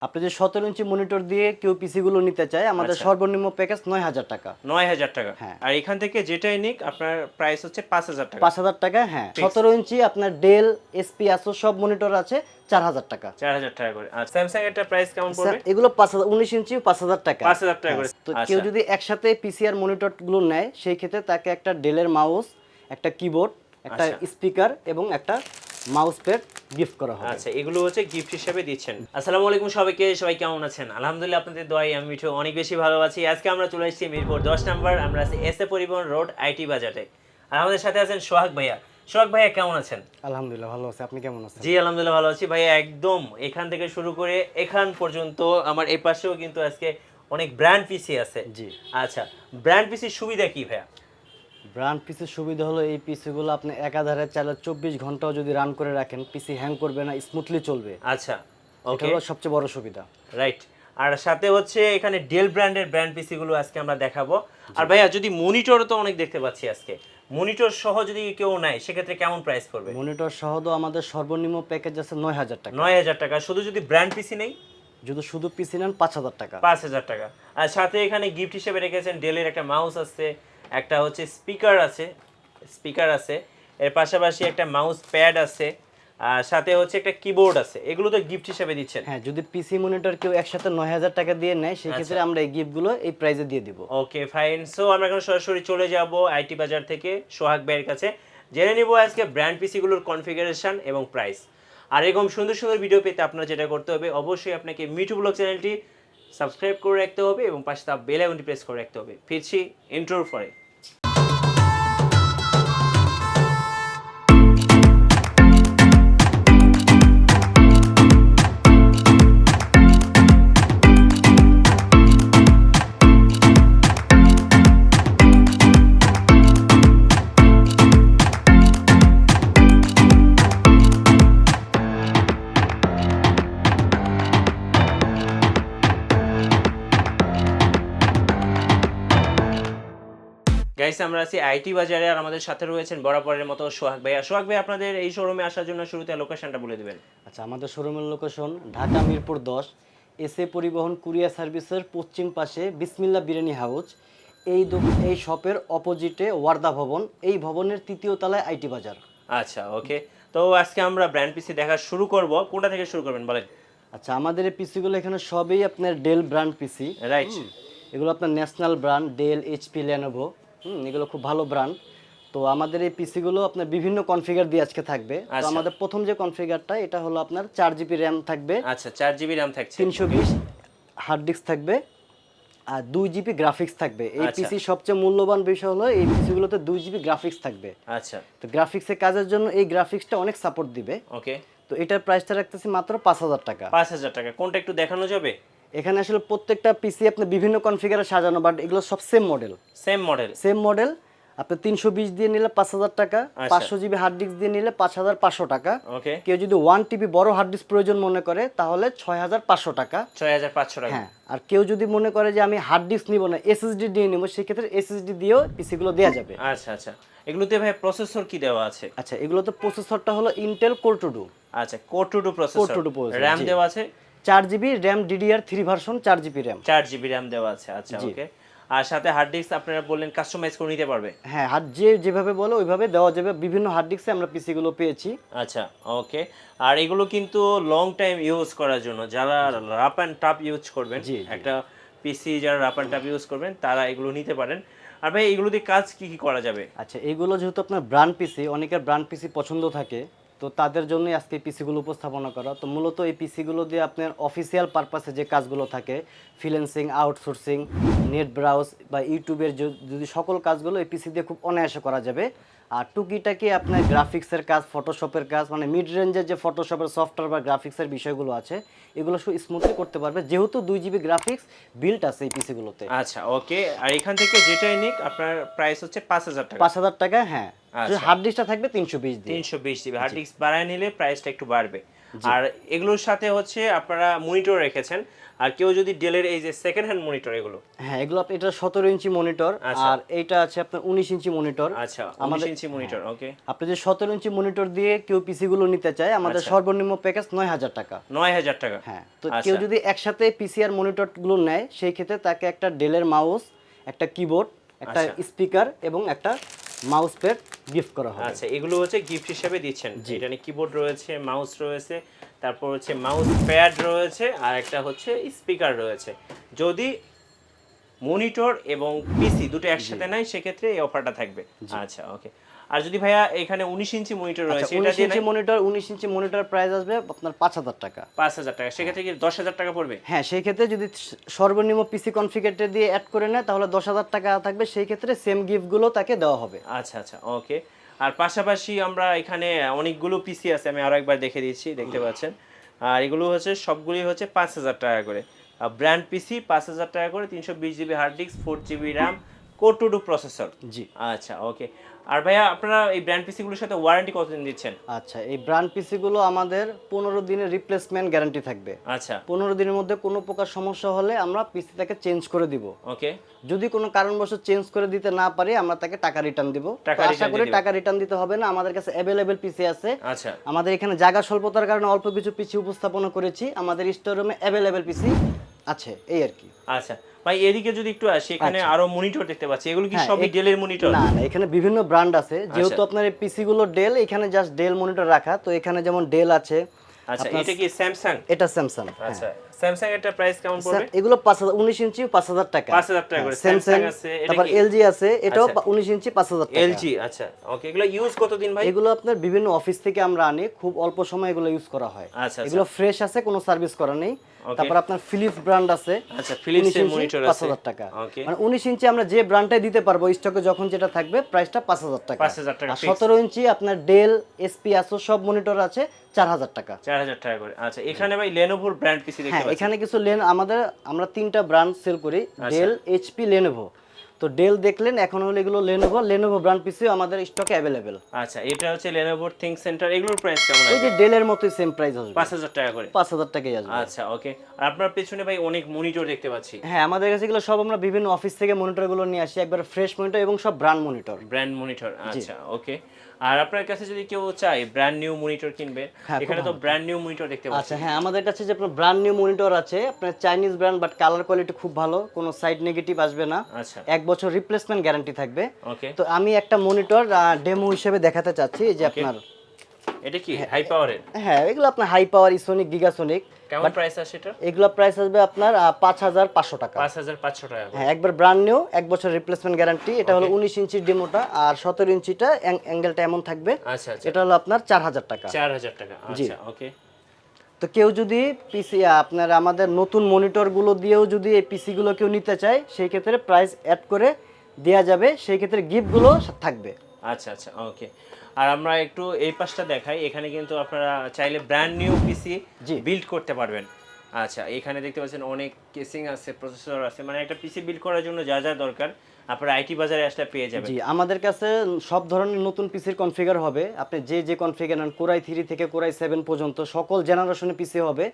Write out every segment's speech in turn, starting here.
আপনি যে 17 inch monitor দিয়ে কেউ পিসি গুলো নিতে চায় আমাদের সর্বনিম্ন প্যাকেজ 9000 টাকা। 9000 টাকা। হ্যাঁ। আর এখান থেকে যেটাই নিক আপনার প্রাইস হচ্ছে 5000 টাকা। 5000 টাকা, হ্যাঁ। 17 ইঞ্চি আপনার ডেল, এসপি, আসুস সব মনিটর আছে 4000 টাকা। 4000 টাকা করে। আর স্যামসাং এর প্রাইস কেমন পড়বে? এগুলো 5000, 19 ইঞ্চি 5000 টাকা। 5000 টাকা করে। তো কেউ যদি একসাথে পিসি আর মনিটর গুলো নেয় সেই ক্ষেত্রে তাকে একটা ডেলের মাউস, একটা কিবোর্ড, একটা স্পিকার এবং একটা মাউস প্যাড গিফট করা হবে। আচ্ছা, এগুলো হচ্ছে গিফট হিসেবে দিচ্ছেন। আসসালামু আলাইকুম সবাইকে, সবাই কেমন আছেন? আলহামদুলিল্লাহ আপনাদের দোয়ায় আমি মিঠু অনেক বেশি ভালো আছি। আজকে আমরা চলে এসেছি মিরপুর 10 নম্বর, আমরা আছি এসএ পরিবহন রোড আইটি বাজারে। আর আমাদের সাথে আছেন সোহাগ ভাইয়া। সোহাগ ভাইয়া কেমন আছেন? আলহামদুলিল্লাহ ভালো আছি, আপনি কেমন আছেন? জি আলহামদুলিল্লাহ ভালো আছি ভাইয়া। একদম এখান থেকে শুরু করে এখান পর্যন্ত আমার এই পাশেও কিন্তু আজকে অনেক ব্র্যান্ড পিসি আছে। জি। আচ্ছা, ব্র্যান্ড পিসির সুবিধা কি ভাইয়া? ব্র্যান্ড পিসির সুবিধা হলো এই পিসিগুলো আপনি একাধারে চাইলে 24 ঘন্টাও যদি রান করে রাখেন পিসি হ্যাং করবে না, স্মুথলি চলবে। আচ্ছা, এটা ওকে, হলো সবচেয়ে বড় সুবিধা। রাইট। আর সাথে হচ্ছে এখানে ডেল ব্র্যান্ডের ব্র্যান্ড পিসি গুলো আজকে আমরা দেখাবো। আর ভাইয়া যদি মনিটরও তো অনেক দেখতে পাচ্ছি আজকে, মনিটর সহ যদি কেউ নেয় সেক্ষেত্রে কেমন প্রাইস পড়বে? মনিটর সহ তো আমাদের সর্বনিম্ন প্যাকেজ আছে 9000 টাকা। 9000 টাকা। শুধু যদি ব্র্যান্ড পিসি নেই যদি শুধু পিসি নেন 5000 টাকা। 5000 টাকা। আর সাথে এখানে গিফট হিসেবে রেখেছেন ডেলের একটা মাউস আছে, একটা হচ্ছে স্পিকার আছে, এর পাশাপাশি একটা মাউস প্যাড আছে, আর সাথে হচ্ছে একটা কিবোর্ড আছে। এগুলো তো গিফট হিসেবে দিচ্ছেন। হ্যাঁ, যদি পিসি মনিটর কেউ একসাথে 9000 টাকা দিয়ে নেয় সেই ক্ষেত্রে আমরা এই গিফটগুলো এই প্রাইসে দিয়ে দিব। Okay fine. সো আমরা এখন সরাসরি চলে যাব আইটি বাজার থেকে সোহাগ ভাইয়ের কাছে, জেনে নিব আজকে ব্র্যান্ড পিসিগুলোর কনফিগারেশন এবং প্রাইস। আর এরকম সুন্দর সুন্দর ভিডিও পেতে আপনার যেটা করতে হবে, অবশ্যই আপনাকে মিঠু ব্লগ চ্যানেলটি সাবস্ক্রাইব করে রাখতে হবে এবং পাশে তার বেল আইকনটি প্রেস করে রাখতে হবে। ফিরছি ইন্ট্রোর পরে। গাইস, আমরা আছি আইটি বাজারে আর আমাদের সাথে রয়েছেন বরাবরের মতো সোহাগ ভাইয়া। সোহাগ ভাই, আপনাদের এই শোরুমে আসার জন্য শুরুতে লোকেশনটা বলে দিবেন। আচ্ছা, আমাদের শোরুমের লোকেশন ঢাকা মিরপুর 10, এসএ পরিবহন কুরিয়ার সার্ভিসের পশ্চিম পাশে বিসমিল্লাহ বিরিয়ানি হাউস। এই শপের অপোজিটে ওয়ার্দা ভবন, এই ভবনের তৃতীয় তলায় আইটি বাজার। আচ্ছা, ওকে। তো আজকে আমরা ব্র্যান্ড পিসি দেখা শুরু করব, কোনটা থেকে শুরু করবেন বলেন? আচ্ছা, আমাদের এই পিসিগুলো এখানে সবই আপনার ডেল ব্র্যান্ড পিসি। রাইট। এগুলো আপনার national brand, Dell, HP, Lenovo. এগুলো খুব ভালো ব্র্যান্ড। তো আমাদের এই পিসিগুলো আপনার বিভিন্ন কনফিগার দিয়ে আজকে থাকবে। তো আমাদের প্রথম যে কনফিগারটা এটা হলো আপনার 4 জিবি র্যাম থাকবে। আচ্ছা, 4 জিবি র্যাম থাকছে, 320 হার্ড ডিস্ক থাকবে আর 2 জিবি গ্রাফিক্স থাকবে। এই পিসি সবচেয়ে মূল্যবান বিষয় হলো এই পিসিগুলোতে 2 জিবি গ্রাফিক্স থাকবে। আচ্ছা, তো গ্রাফিক্সের কাজের জন্য এই গ্রাফিক্সটা অনেক সাপোর্ট দিবে। ওকে। তো এটার প্রাইসটা রাখতেছি মাত্র 5000 টাকা। 5000 টাকা। কোনটা একটু দেখানো যাবে? এখানে আসলে প্রত্যেকটা পিসি আপনি বিভিন্ন কনফিগারে সাজানো, বাট এগুলো সব সেম মডেল। Same model. আপনি 320 দিয়ে নিলে 5000 টাকা, 500 জিবি হার্ড ডিস্ক দিয়ে নিলে 5500 টাকা। ওকে। কেউ যদি 1 TB বড় হার্ড ডিস্ক প্রয়োজন মনে করে তাহলে 6500 টাকা। 6500 টাকা। হ্যাঁ, আর কেউ যদি মনে করে যে আমি হার্ড ডিস্ক নিব না, এসএসডি দিয়ে নিব, সেই ক্ষেত্রে এসএসডি দিয়েও পিসিগুলো দেওয়া যাবে। আচ্ছা আচ্ছা, এগুলোতে ভাই প্রসেসর কি দেওয়া আছে? আচ্ছা, এগুলোতে প্রসেসরটা হলো ইন্টেল কোর টু ডু। আচ্ছা, core to do processor. RAM দেওয়া আছে 4 GB RAM, DDR3 version, 4 GB RAM. 4 GB RAM দেওয়া আছে। আচ্ছা, ওকে। আর সাথে হার্ড ডিস্ক আপনারা বললেন কাস্টমাইজ করে নিতে পারবে। হ্যাঁ, যেভাবে বলো ওইভাবে দেওয়া যাবে। বিভিন্ন হার্ড ডিস্কে আমরা পিসিগুলো পেয়েছি। আচ্ছা, ওকে। আর এগুলো কিন্তু লং টাইম ইউজ করার জন্য, যারা রাপ অ্যান্ড টাপ ইউজ করবেন, একটা পিসি যারা রাপ অ্যান্ড টাপ ইউজ করবেন তারা এগুলো নিতে পারেন। আর ভাই, এগুলো দিয়ে কাজ কি কি করা যাবে? আচ্ছা, এগুলো যেহেতু আপনার ব্র্যান্ড পিসি, অনেকের ব্র্যান্ড পিসি পছন্দ থাকে, তো তাদের জন্যই আজকে এই পিসিগুলো উপস্থাপনা করা। তো মূলত এই পিসিগুলো দিয়ে আপনার অফিসিয়াল পারপাসে যে কাজগুলো থাকে, ফ্রিল্যান্সিং, আউটসোর্সিং, নেট ব্রাউজ বা ইউটিউবের যদি সকল কাজগুলো এই পিসি দিয়ে খুব অনায়াসে করা যাবে। আর টুকিটাকি আপনার গ্রাফিক্সের কাজ, ফটোশপের কাজ, মানে মিড রেঞ্জের যে ফটোশপের সফটওয়্যার বা গ্রাফিক্সের বিষয়গুলো আছে এগুলো স্মুথলি করতে পারবে, যেহেতু 2 জিবি গ্রাফিক্স বিল্ট আছে এই পিসিগুলোতে। আচ্ছা, ওকে। আর এখান থেকে যেটাই নিক আপনার প্রাইস হচ্ছে 5000 টাকা। 5000 টাকা, হ্যাঁ। হার্ড ডিস্কটা থাকবে 320 320 জিবি। হার্ড ডিস্ক বাড়ায় নিলে প্রাইসটা একটু বাড়বে। আর এগুলোর সাথে হচ্ছে আপনারা মনিটর রেখেছেন। আর কেউ যদি ডেলের এই যে সেকেন্ড হ্যান্ড মনিটর এগুলো, হ্যাঁ এগুলো এটা 17 ইঞ্চি মনিটর, আর এইটা আছে আপনার 19 ইঞ্চি মনিটর। আচ্ছা 19 ইঞ্চি মনিটর, ওকে। আপনি যে 17 ইঞ্চি মনিটর দিয়ে কেউ পিসি গুলো নিতে চায়, আমাদের সর্বনিম্ন প্যাকেজ 9000 টাকা। 9000 টাকা, হ্যাঁ। তো কেউ যদি একসাথে পিসি আর মনিটর গুলো নেয়, সেই ক্ষেত্রে তাকে একটা ডেলের মাউস, একটা কিবোর্ড, একটা স্পিকার এবং একটা মাউস প্যাড গিফট করা হবে। আচ্ছা, এগুলো হচ্ছে গিফট হিসেবে দিচ্ছেন। এখানে কিবোর্ড রয়েছে, মাউস রয়েছে, তারপর হচ্ছে মাউস প্যাড রয়েছে, আর একটা হচ্ছে স্পিকার রয়েছে। যদি মনিটর এবং পিসি দুটো একসাথে নেয় সেক্ষেত্রে এই অফারটা থাকবে। আচ্ছা, ওকে। আর যদি ভাইয়া এখানে 19 ইঞ্চি মনিটর রয়েছে, এটা দিয়ে 19 ইঞ্চি মনিটর প্রাইস আসবে আপনার 5000 টাকা। 5000 টাকা, সেক্ষেত্রে কি 10000 টাকা পড়বে? হ্যাঁ, সেই ক্ষেত্রে যদি সর্বনিম্ন পিসি কনফিগারেটর দিয়ে অ্যাড করে নেয় তাহলে 10000 টাকা থাকবে, সেই ক্ষেত্রে সেম গিফটগুলো তাকে দেওয়া হবে। আচ্ছা আচ্ছা, ওকে। আর পাশাপাশি আমরা এখানে অনেকগুলো পিসি আছে, আমি আরো একবার দেখে দিচ্ছি, দেখতে পাচ্ছেন। আর এগুলো হচ্ছে সবগুলি হচ্ছে 5000 টাকা করে। ব্র্যান্ড পিসি 5000 টাকা করে, 320 GB hard disk, 4 GB RAM, core two processor. জি। আচ্ছা, ওকে। আর ভাইয়া আপনারা এই ব্র্যান্ড পিসি গুলোর সাথে ওয়ারেন্টি কতদিন দিচ্ছেন? আচ্ছা, এই ব্র্যান্ড পিসি গুলো আমাদের 15 দিনের রিপ্লেসমেন্ট গ্যারান্টি থাকবে। আচ্ছা, 15 দিনের মধ্যে কোনো প্রকার সমস্যা হলে আমরা পিসিটাকে চেঞ্জ করে দিব। ওকে। যদি কোনো কারণবশত চেঞ্জ করে দিতে না পারি, আমরা তাকে টাকা রিটার্ন দিব। আশা করি টাকা রিটার্ন দিতে হবে না, আমাদের কাছে अवेलेबल পিসি আছে। আচ্ছা, আমাদের এখানে জায়গা স্বল্পতার কারণে অল্প কিছু পিসি উপস্থাপনা করেছি, আমাদের স্টোর রুমে अवेलेबल পিসি আছে, এই আর কি। আচ্ছা ভাই, এদিকে যদি একটু আসি, এখানে আরো মনিটর দেখতে পাচ্ছি, এগুলো কি সবই ডেলের মনিটর? না না, এখানে বিভিন্ন ব্র্যান্ড আছে, যেহেতু আপনার এই পিসি গুলো ডেল, এখানে জাস্ট ডেল মনিটর রাখা, তো এখানে যেমন ডেল আছে। আচ্ছা, এটা কি স্যামসাং? এটা স্যামসাং। আচ্ছা, স্যামসাং এর প্রাইস কেমন পড়বে? এগুলো 19 ইঞ্চি 5000 টাকা। 5000 টাকা করে স্যামসাং আছে। তারপর এলজি আছে, এটাও 19 ইঞ্চি 5000 টাকা। এলজি, আচ্ছা, ওকে। এগুলো ইউজ কতদিন ভাই? এগুলো আপনার বিভিন্ন অফিস থেকে আমরা আনি, খুব অল্প সময় এগুলো ইউজ করা হয়। আচ্ছা, এগুলো ফ্রেশ আছে, কোনো সার্ভিস করা নেই। তারপর আপনার ফিলিপস ব্র্যান্ড আছে। আচ্ছা, ফিলিপস এর মনিটর আছে 5000 টাকা। ওকে। মানে 19 ইঞ্চি আমরা যে ব্র্যান্ডটাই দিতে পারবো, স্টকে যখন যেটা থাকবে প্রাইসটা 5000 টাকা। 5000 টাকা। 17 ইঞ্চি আপনার ডেল, এসপি, আসো সব মনিটর আছে 4000 টাকা। 4000 টাকা করে। আচ্ছা, এখানে ভাই লেনোভোর ব্র্যান্ড পিসি দেখতে পাচ্ছি। এখানে কিছু আমরা 3টা ব্র্যান্ড সেল করি, ডেল, এইচপি, লেনোভো। তো ডেল দেখলেন, এখন হলো এগুলো লেনোভো ব্র্যান্ড পিসি আমাদের স্টকে अवेलेबल। আচ্ছা, এটা হচ্ছে লেনোভো থিংক সেন্টার, এগুলোর প্রাইস কেমন আছে? এই যে ডেলের মতই সেম প্রাইস আসবে, 5000 টাকা করে। 5000 টাকাই আসবে। আচ্ছা, ওকে। আর আপনার পেছনে ভাই অনেক মনিটর দেখতে পাচ্ছি। হ্যাঁ, আমাদের কাছে এগুলো সব আমরা বিভিন্ন অফিস থেকে মনিটরগুলো নিয়ে আসি, একবার ফ্রেশ মনিটর এবং সব ব্র্যান্ড মনিটর। ব্র্যান্ড মনিটর, আচ্ছা, ওকে। আর আপনার কাছে যদি কেউ চায় ব্র্যান্ড নিউ মনিটর কিনবে, এখানে তো ব্র্যান্ড নিউ মনিটর দেখতে পাচ্ছি। আচ্ছা, হ্যাঁ, আমাদের কাছে যে আপনার ব্র্যান্ড নিউ মনিটর আছে, আপনার Chinese brand, but colour quality খুব ভালো, কোনো সাইড নেগেটিভ আসবে না। আচ্ছা, 1 বছর রিপ্লেসমেন্ট গ্যারান্টি থাকবে। ওকে। তো আমি একটা মনিটর ডেমো হিসেবে দেখাতে চাচ্ছি, এই যে আপনার এটা কি হাই পাওয়ারের? হ্যাঁ, এগুলো আপনার হাই পাওয়ার ইসোনিক, গিগাসোনিক। কেমন প্রাইস আছে এটা? এগুলো প্রাইস আসবে আপনার 5500 টাকা। 5500 টাকা। হ্যাঁ, একবার ব্র্যান্ড নিউ, 1 বছর রিপ্লেসমেন্ট গ্যারান্টি। এটা হলো 19 ইঞ্চির ডেমোটা, আর 17 ইঞ্চিটা অ্যাঙ্গেলটা এমন থাকবে। আচ্ছা আচ্ছা, এটা হলো আপনার 4000 টাকা। 4000 টাকা, আচ্ছা, ওকে। তো কেউ যদি পিসি আপনার আমাদের নতুন মনিটরগুলো দিয়েও যদি এই পিসিগুলো কেউ নিতে চায়, সেই ক্ষেত্রে প্রাইস অ্যাড করে দেওয়া যাবে, সেই ক্ষেত্রে গিফটগুলো থাকবে। আচ্ছা আচ্ছা, ওকে। আর আমরা একটু এই পাশটা দেখাই, এখানে কিন্তু আপনারা চাইলে ব্র্যান্ড নিউ পিসি বিল্ড করতে পারবেন। আচ্ছা, এখানে দেখতে পাচ্ছেন অনেক কেসিং আছে, প্রসেসর আছে, মানে একটা পিসি বিল্ড করার জন্য যা যা দরকার আপনারা আইটি বাজারে আসলে পেয়ে যাবেন। জি, আমাদের কাছে সব ধরনের নতুন পিসির কনফিগার হবে, আপনি যে কনফিগার নেন, কোরাই 3 থেকে কোরাই 7 পর্যন্ত সকল জেনারেশনের পিসি হবে।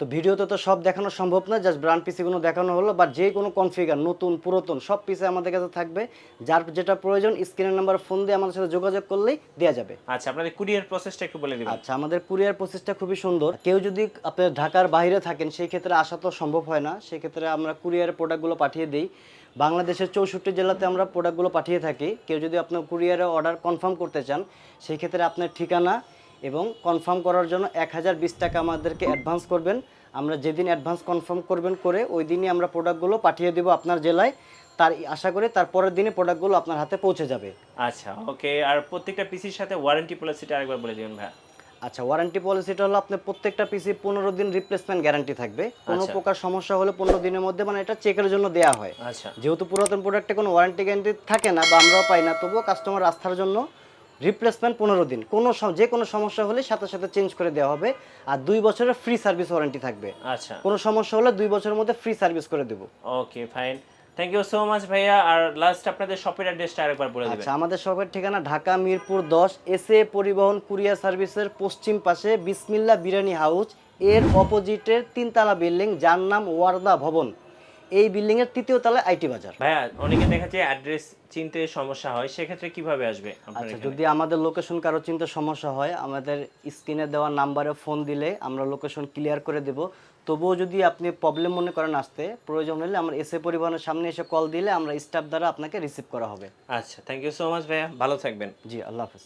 তো ভিডিওতে তো সব দেখানো সম্ভব না, জাস্ট ব্র্যান্ড পিসিগুলো দেখানো হলো, বা যে কোনো কনফিগার নতুন পুরাতন সব পিসি আমাদের কাছে থাকবে। যার যেটা প্রয়োজন স্ক্রিনের নাম্বার ফোন দিয়ে আমাদের সাথে যোগাযোগ করলেই দেওয়া যাবে। আচ্ছা, আপনাদের কুরিয়ার প্রসেসটা একটু বলে দিবেন। আচ্ছা, আমাদের কুরিয়ার প্রসেসটা খুবই সুন্দর। কেউ যদি আপনি ঢাকার বাইরে থাকেন, সেই ক্ষেত্রে আসা তো সম্ভব হয় না, সেই ক্ষেত্রে আমরা কুরিয়ারে প্রোডাক্টগুলো পাঠিয়ে দিই। বাংলাদেশের 64 জেলাতে আমরা প্রোডাক্টগুলো পাঠিয়ে থাকি। কেউ যদি আপনার কুরিয়ারে অর্ডার কনফার্ম করতে চান, সেই ক্ষেত্রে আপনার ঠিকানা এবং কনফার্ম করার জন্য 1020 টাকা আমাদেরকে অ্যাডভান্স করবেন। আমরা যেদিন অ্যাডভান্স কনফার্ম করবেন করে ওই দিনই আমরা প্রোডাক্টগুলো পাঠিয়ে দেবো আপনার জেলায়। তার আশা করি তার পরের দিনে প্রোডাক্টগুলো আপনার হাতে পৌঁছে যাবে। আচ্ছা, ওকে। আর প্রত্যেকটা পিসির সাথে ওয়ারেন্টি পলিসিটা আরেকবার বলে দিবেন ভাই। আচ্ছা, ওয়ারেন্টি পলিসিটা হলো আপনার প্রত্যেকটা পিসি 15 দিন রিপ্লেসমেন্ট গ্যারান্টি থাকবে। কোনো প্রকার সমস্যা হলে 15 দিনের মধ্যে, মানে এটা চেকের জন্য দেওয়া হয়। আচ্ছা, যেহেতু পুরাতন প্রোডাক্টে কোনো ওয়ারেন্টি গ্যারান্টি থাকে না বা আমরাও পাই না, তবুও কাস্টমার আস্থার জন্য রিপ্লেসমেন্ট 15 দিন, যে কোনো সমস্যা হলে সাথে সাথে চেঞ্জ করে দেওয়া হবে। আর 2 বছরের ফ্রি সার্ভিস ওয়ারেন্টি থাকবে। আচ্ছা, কোনো সমস্যা হলে 2 বছরের মধ্যে ফ্রি সার্ভিস করে দেব। Okay, fine. Thank you so much ভাইয়া। আর লাস্ট আপনাদের শপের অ্যাড্রেসটা আরেকবার বলে দিবেন। আচ্ছা, আমাদের শপের ঠিকানা ঢাকা মিরপুর 10, এসএ পরিবহন কুরিয়ার সার্ভিসের পশ্চিম পাশে বিসমিল্লাহ বিরিয়ানি হাউস এর অপোজিটের 3 তলা বিল্ডিং, যার নাম ওয়ারদা ভবন। এই বিল্ডিং এর 3য় তলায় আইটি বাজার। ভাইয়া অনেকে দেখা যায় অ্যাড্রেস চিনতে সমস্যা হয়, সেক্ষেত্রে কিভাবে আসবে আপনার আচ্ছা, এখানে? যদি আমাদের লোকেশন কারো চিনতে সমস্যা হয়, আমাদের স্ক্রিনে দেওয়া নাম্বারে ফোন দিলে আমরা লোকেশন ক্লিয়ার করে দেব। তবুও যদি আপনি প্রবলেম মনে করেন আসতে, প্রয়োজন হলে আমরা এসএ পরিবহনের সামনে এসে কল দিলে আমরা স্টাফ দ্বারা আপনাকে রিসিভ করা হবে। আচ্ছা, থ্যাংক ইউ সো মাচ ভাইয়া, ভালো থাকবেন। জি, আল্লাহ হাফেজ।